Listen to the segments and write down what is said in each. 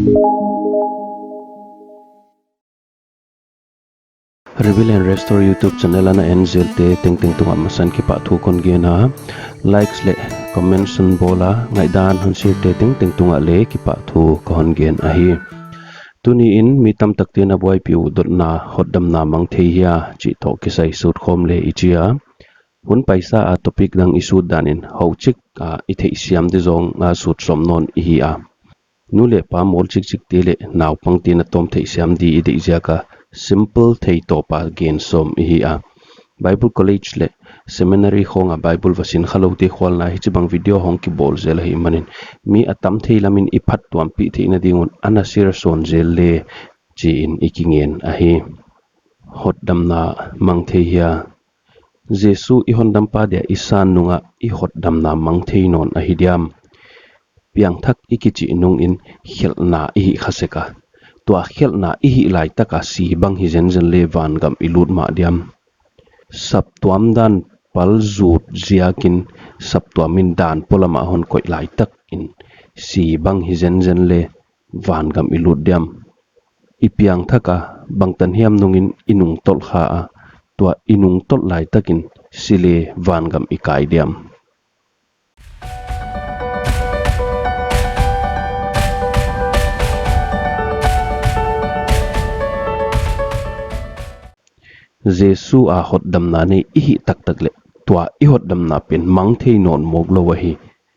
Reveal and Restore YouTube channel na NZL te ting tunga masan ki pa thu kon ge na likes le comments sun bola ngai dan hun share te ting tunga le ki pa thu kon gen a hi tuni in mi tam tak te na boy piu dot na hodam na mang thei ya chi tho ki sai sut khom le ichia hun paisa a topic dang isu danin ho chik a I thei siam de zong nga sut som non hi a nu le pa mol chik chik te le naw pang te na tom thei siam di I de ja ka simple thei to pa gen som hi a Bible College le seminary khong a Bible vasin khalo te khwal na hi chibang video hong ki bol zel hi manin mi atam thei lamin I phat tuam pi the na dingun anasir son zel le chi in ikingen a hi hot dam na mang thei ya Jesu I hondam pa dia isan nunga I hot dam na mang thei non a hi diam piang thak ikichi nung in khelna I khaseka tua khelna I lai taka si bang hi zen zen le van gam ilut ma diam sap tuam dan pal zut ziakin sap tuamin dan polama hon koi lai tak in si bang hi zen zen le van gam ilut diam ipiang thaka bangtan hiam nungin inung tol kha a tua inung tol lai takin sile van gam ikai diam Jesu a hot dam na ne I tak tak le tua I hot dam na pen mang thei non mok lo hi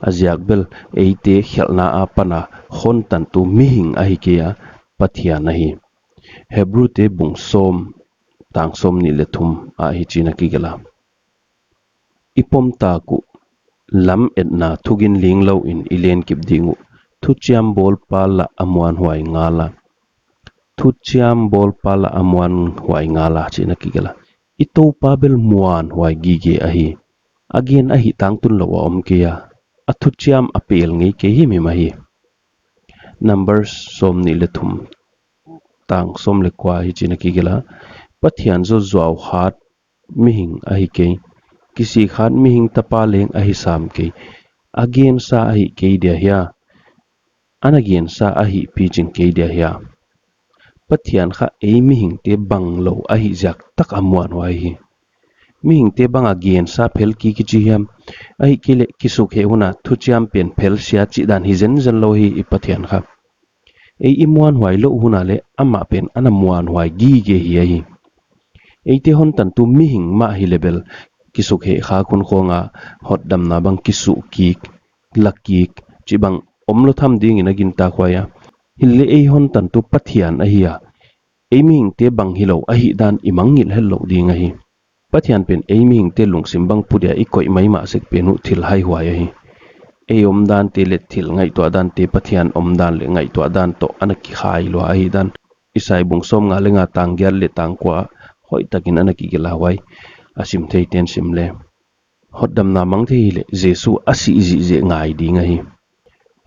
aziak bel eite khelna a pana khon tan tu mi hing a hi ke a pathia na hi Hebrew te bung som tang som ni le thum a hi china ki gela ipom ta ku lam etna thugin ling lo in ilen kip dingu thu chiam bol pala amwan huai ngala thu chiam bol pala amwan huai ngala china ki gela ito pabel muan huai gi ge a hi again a hi tang tun lo om ke ya a thu chiam apel ngei ke hi mi ma hi numbers som ni le thum tang som le kwa hi china ki gela pathian zo zwaw hat mi hing a hi ke kisi khat mi hing tapa leng a hi sam ke again sa a hi ke dia hia anagain sa a hi pi chin ke dia hia pathian kha ei mi hing te bang lo a hi jak tak amwan wai hi mi hing te bang again sa phel ki chi hiam a hi kile kisuk he huna thu chiam pen phel sia chi dan hi zen zen lo hi I pathian kha ei imwan huai lo huna le ama pen anamwan huai gi ge hi eite hon tan tu mi hing ma hi level kisuk he kha kun khonga hot dam na bang kisu kik lakik chi bang omlo tham ding ina gin ta khwaya hille ei hon tan tu pathian a hiya ei mi hing te bang hilo a hi dan imang ngil hello ding a hi pathian pen ei mi hing te lungsim bang pudia I koi mai ma sek penu thil hai huai a hi ei om dan te le thil ngai to dan te pathian om dan le ngai to dan to anaki khai lo a hi dan isai bung som nga le nga tang gyal le tang kwa hoi takin anaki gela wai asim thei ten sim le hot dam na mang thei le Jesu asi ji je ngai ding a hi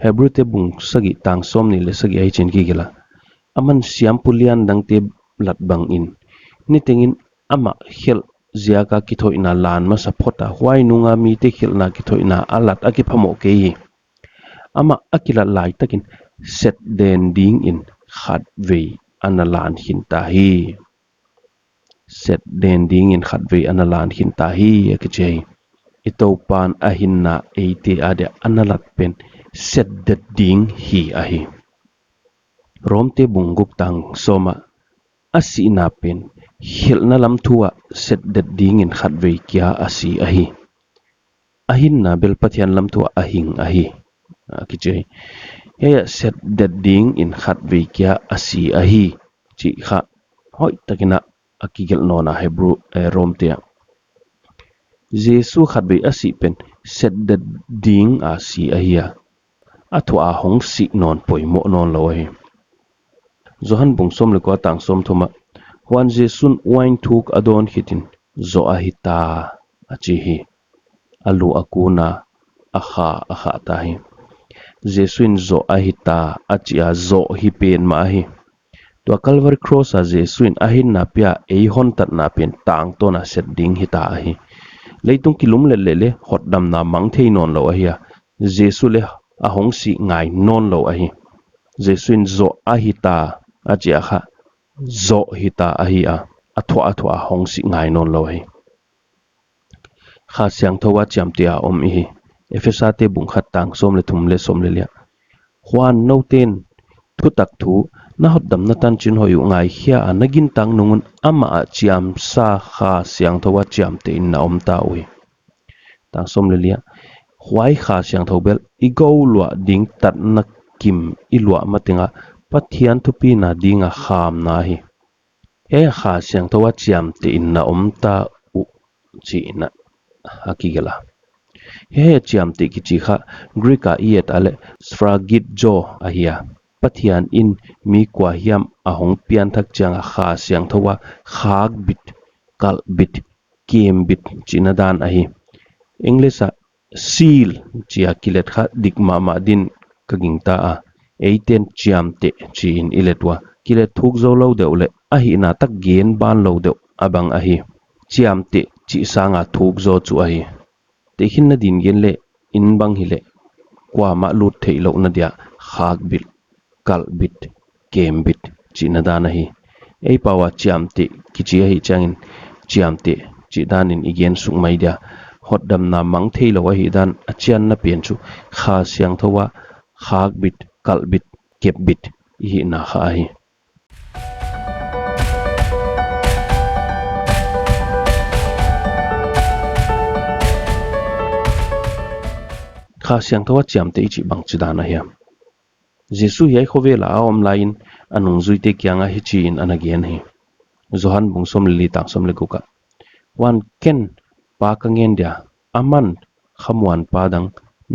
Hebrew te bung sagi tang som ni le sagi ai chen ki gela aman siam pulian dang te lat bang in ni tengin ama khel ziaka ki thoi na lan ma sapota huai nunga mi te khel na ki thoi na alat aki phamo ke hi ama akila lai takin set den ding in khat ve analan hin ta hi set den ding in khat ve analan hin ta hi ki chei ito pan ahin na eite ade analat pen set the ding hi a hi rom te bunguk tang soma asi na pen hil na lam thua set the ding in khat ve kya asi a hi ahin na bel pathian lam thua ahing a hi ki chei ya set the ding in khat ve kya asi a hi chi kha hoi takina akigel nona Hebrew rom te Jesu khat be asi pen set the ding a si a hiya athwa hong si non poimo non lo hi Johan bung som le ko tang som thoma Juan Jesun wine thuk adon hitin zo a hita achi hi alu akuna akha ta hi Jesuin zo a hita achi a zo hi pen ma hi to Calvary cross a Jesuin ahin na pia ei hon tat na pen tang to na set ding hita hi leitung kilum le hot dam na mang thei non lo a hi Jesu le a hong si ngai non lo a hi jesuin zo ahita achia kha zo hita ahia athwa hong si ngai non lo hi kha siang thowa chamtia om hi efesa te bung khat tang som le thum le som le lia huan no ten thu tak thu na hot dam na tan chin hoyu ngai hia anagin tang nungun ama a chiam sa kha siang thowa chiam te in na om ta ui tang som le lia huai kha siang thobel igo lwa ding tat na kim ilwa matinga pathian thupi na dinga kham na hi he kha siang thowa chiam te in na om ta u chi na akigela he chiam te ki chi kha grika iet ale sfragit jo ahia pathian in mi kwa hiam ahong pian thak chang kha siang thowa khak bit kal bit kem bit chinadan ahi english a seal chia kilet kha dikma ma din kaging ta a eiten chiam te chi in iletwa kilet thuk zo lo de ule ahi na tak gen ban lo de abang ahi chiam te chi sanga thuk zo chu ahi te hin na din gen le in bang hi le kwa ma lut thei lo na dia khak bit kal bit kem bit chi na da na hi ei pawa chiam te ki chi hi changin chiam te chi dan in igen sung mai dia hot dam na mang thei lo hi dan achian na pen chu kha siang thowa khak bit kal bit kep bit hi na kha hi kha siang thowa chiam te chi bang chu da na hiam jesu yai khovela om lain anung zuite kyanga hi chi in anagen hi zohan bungsom li tang som le kuka wan ken pa kangen dia aman khamwan padang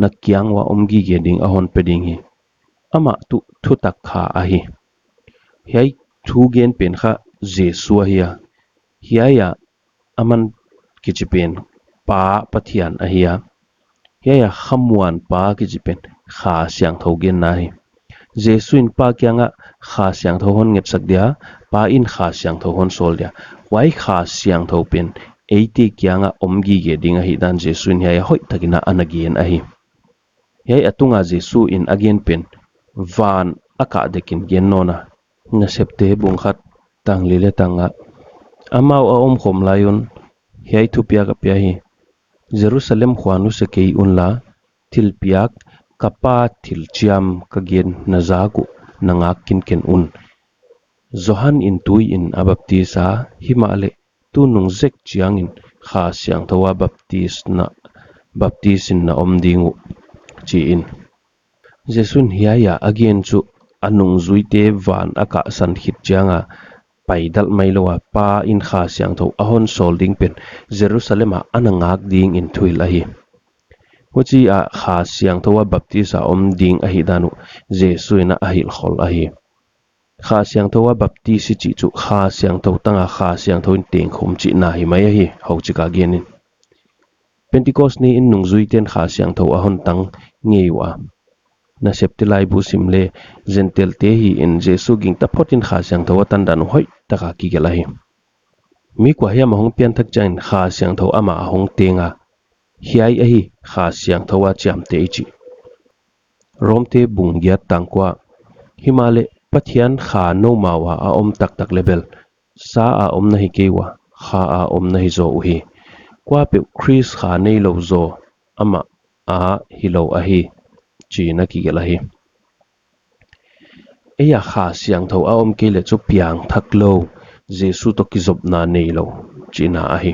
na kyang wa omgi ge ding ahon peding hi ama tu thu tak kha ahi hiai thu gen pen kha jesu ahia hiaya aman kichipen pa pathian ahia hiaya khamwan pa kichipen kha siang thogen na hi jesu in pa kyanga kha siang tho hon ngep sak dia pa in kha siang tho hon sol dia wai kha siang tho pen eite kyanga omgi ge dinga hi dan jesu in hiaya hoi takina anagien ahi hiai atunga jesu in again pen van aka dekin gen nona na septe bung khat tang lile tanga amau a om khom layon hiai thu pia ka pia hi jerusalem khwanu se kei unla thil piak kapa thil chiam ka gen na zaku nanga kin ken un zohan in tui in abaptisa himale tu nung zek chiang in kha siang thowa baptisin na omdingu chi in jesun hiaya again chu anung zuite van aka san hit chianga paidal mailowa pa in kha siang tho ahon solding pen jerusalema anangak ding in thuil ahi hochi a kha siang thowa baptisa om ding ahi danu jesuina ahil khol ahi kha siang thowa baptisi chi chu kha siang tho tanga kha siang tho in teng khum chi na hi mai hi ho chi ka genin pentecost ni in nung zuiten kha siang tho ahon tang ngeiwa na septilai bu simle zentel te hi in jesu ging ta photin kha siang tho tan dan hoi taka ki gelahi mi kwa hiam hong pian thak chain kha siang tho ama hong tenga hiai ahi kha siang thowa cham te chi romte bungya tangkwa himale pathian kha no mawa a om tak tak level sa a om na hi kewa kha a om na hi zo uhi kwa pe chris kha nei lo zo ama a hi lo a hi chi na ki gelahi eya kha siang tho a om ke le chu piang thak lo jesu to ki zob na nei lo chi na a hi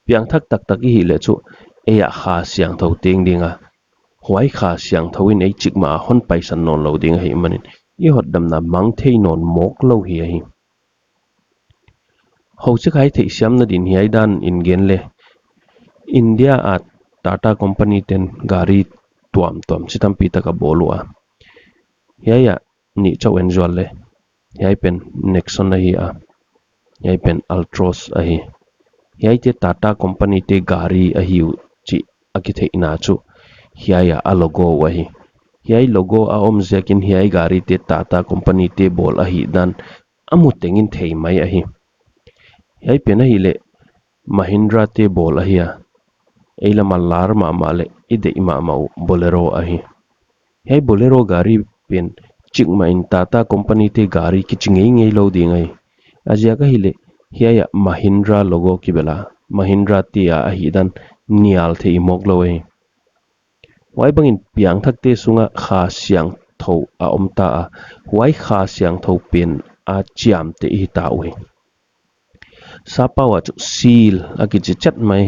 piang thak tak tak hi le chu eya kha siang tho teng dinga huai kha siang tho in ei chikma hon paisan non lo ding hi manin i hot dam na mang thei non mok lo hi hi ho che khai thei siam na din hi dan in gen le india at tata company ten gari tuam chitam pi ta ka bolua hiaya ni chau enjol le hiai pen nexon na hi a hiai pen altros a hi hiai te tata company te gari a hi chi akithe ina chu hiaya a logo wa hi hiai logo a om zekin hiai gari te tata company te bol a hi dan amu tengin thei mai a hi hiai pen a hi le mahindra te bol a hi a eila malar ma male ide ima mau bolero a hi hiai bolero gari pen chik ma in Tata company te gari ki chingei ngei lo ding ai azia ka hile hiya Mahindra logo ki bela Mahindra tia a hi dan nial the imok lo ai wai bangin piang thak te sunga kha siang tho a omta a wai kha siang tho pen a chiam te hi ta oi sapa wa chu sil aki chi chat mai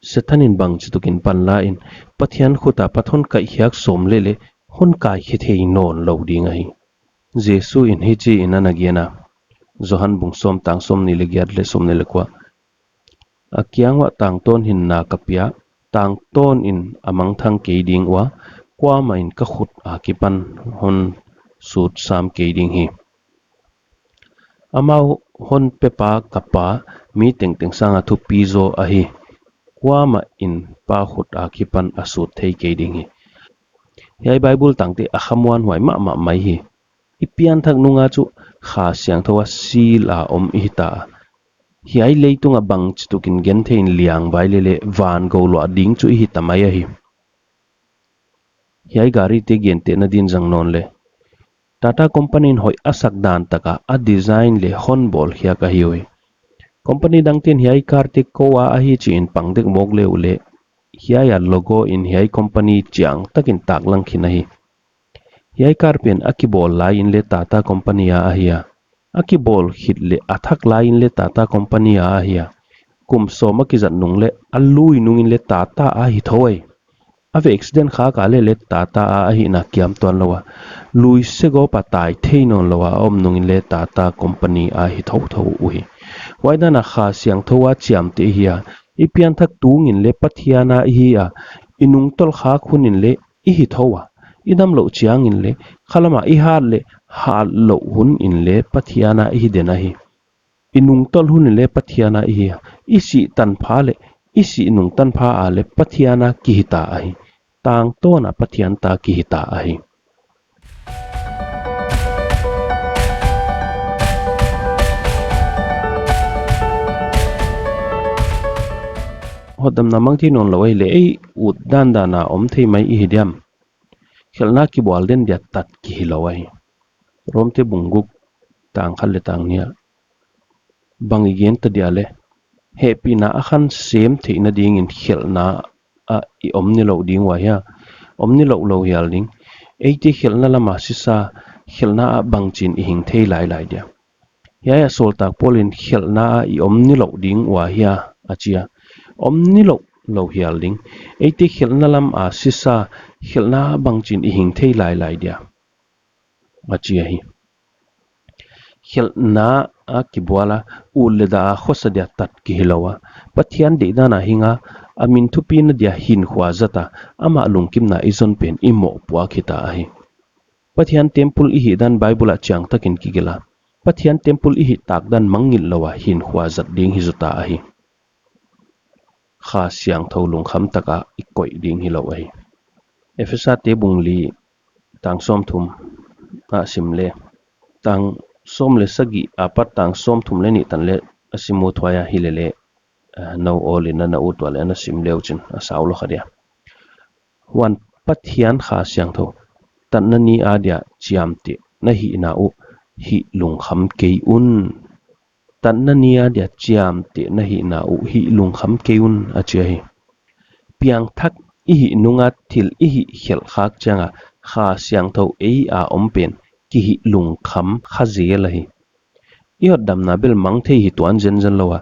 sethanin bang chu tukin panla in pathian khuta pathon kai hiak som lele hon kai hi thei non lo ding ai jesu in hi chi in anagiana johan bung som tang som ni le gyat le som ne le kwa akyangwa tang ton hin na kapia tang ton in amang thang ke ding wa kwa ma in ka khut a kipan hon sut sam ke ding hi amau hon pepa kapa mi teng teng sanga thu pizo a hi kwa ma in pa khut a kipan asut thei ke ding hi yai bible tangte akhamwan huai ma mai hi ipian thak nunga chu kha siang thowa sil a om hi ta hiai leitunga bang chutukin gen thein liang bai lele van go lo ding chu hi tamai hi hiai gari te gen te na din jang non le Tata company in hoi asak dan taka a design le hon bol hiya ka hioi company dang tin hiai kar te ko a hi chi in pangdek mok le ule hiai ya logo in hiai company chiang takin tak lang khina hi hiai kar pen akibol lai in le Tata company a hiya akibol hit le athak lai in le Tata company a hiya kum so ma ki zat nung le alui nung in le Tata a hi thoi ave accident kha ka le Tata a hi na kiam ton lawa lui se go patai theinon lawa om nung in le Tata company a hi tho tho ui waida na kha siang thowa chiam te hiya ipian thak tung in le pathiana hi a inung tol kha khun in le I hi thowa idam lo chiang in le khalama I har le ha lo hun in le pathiana hi dena hi inung tol hun in le pathiana hi isi tan pha le isi inung tan pha a le pathiana ki hita ai tang to na pathian ta ki hita ai hodam namang thi non lawai le ei ut dan dana om thei mai I hidiam khelna ki bol den dia tat ki hilawai romte bunguk tang khal le tang nia bangi gen ta dia le happy na akhan sem thei na ding in khelna a I om ni lo ding wa ya om ni lo hial ding ei te khelna lama sisa khelna a bangchin I hing thei lai dia ya sol tak polin khelna a I om ni lo ding wa ya achia om ni lo hial ding ei te khelna lam a sisa khelna bangchin I hing thei lai dia achia hi khelna a kibwala uleda khosadia tat ki hilawa pathian de dana hinga amin thupi na dia hin khwa zata ama lungkim na izon pen imo puwa khita ahi pathian temple I hi dan bible a chang takin ki gela pathian temple I hi tak dan mangil lawa hin khwa zat ding hi zuta ahi kha siang tho lung kham taka ikoi ding hi lo ahi efesa te bungli tang som thum a simle tang som le sagi apat tang som thum le ni tan le asimu thwaya hilele no all in na ut wala na sim leuchin asaulo khadia wan pathian kha siang tho tan na ni adia chiamte na hi na u hi lung kham ke un tan na ni adia chiamte na hi na u hi lung kham ke un achia hi piang thak I hi nunga thil I hi khel khak changa kha siang tho ei a ompen ki hi lung kham khazel hi iot dam na bel mang the hi tuan zen lawa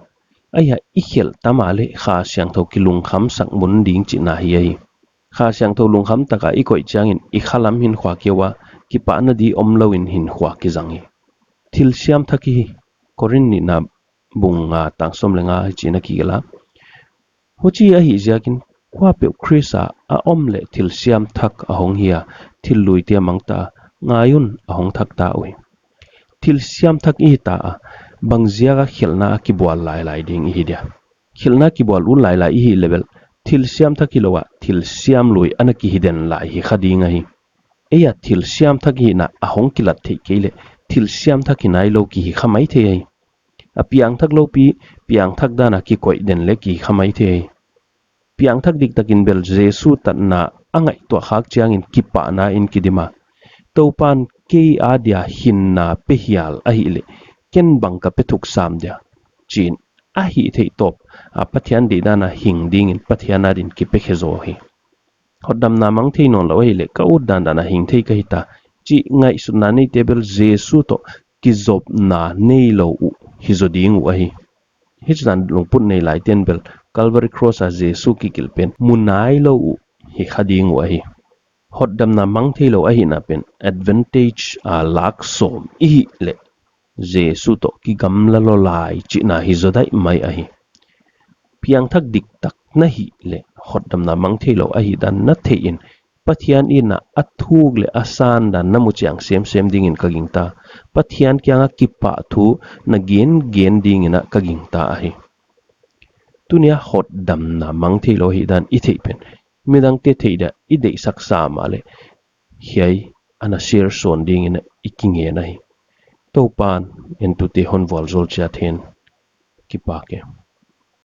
aya I khel tamale kha siang tho ki lung kham sak mun ding chi na hi ai kha siang tho lung kham taka I koi changin I khalam hin khwa kewa ki pa na di omlowin hin khwa ki zangi thil siam thaki korin ni na bunga tang som lenga chi na ki gela hochi a hi jakin kwa pe krisa a omle thil siam thak a hong hia thil lui te mangta ngayun a hong thak ta oi thil siam thak I ta bangzia ga khelna ki bwal lai ding I dia khelna ki bwal un lai I level thil siam thakilowa thil siam lui anaki hiden lai hi khadinga hi eya thil siam thaki na a hong kilat thei kele thil siam thaki nai lo ki hi khamai the ai a piang thak lo pi piang thak dana ki koi den le ki khamai the ai piang thak dik takin bel jesu tat na angai to khak chiang in ki pa na in kidima topan ke adia hinna pehial ahi le ken bangka petuk sam dia chin ahi thei top a pathian de dana hing ding in pathiana din ki pekhezo hi hodam na mang thei non lo hi le ka ud dan dana hing thei ka hita chi ngai sunna nei table jesu to ki zob na nei lo u hi zo ding u ahi hijdan lungput nei lai ten bel calvary cross a jesu ki kilpen munai lo u hi khading u ahi hodam na mang thei lo ahi na pen advantage a lak som I le jesu to ki gamla lo lai chi na hi zo dai mai ahi piang thak dik tak na hi le hodam na mang thei lo ahi dan na thei in pathian ina athug le asan dan namu chiang sem ding in kagingta pathian kyanga kipa thu na gen ding ina kagingta ahi tunia hodam na mang thei lo hi dan I thei pen midang te thei da I dei saksa ma le hiai ana share son ding ina ikinge na hi topan en tu te hon vol zol cha then ki pa ke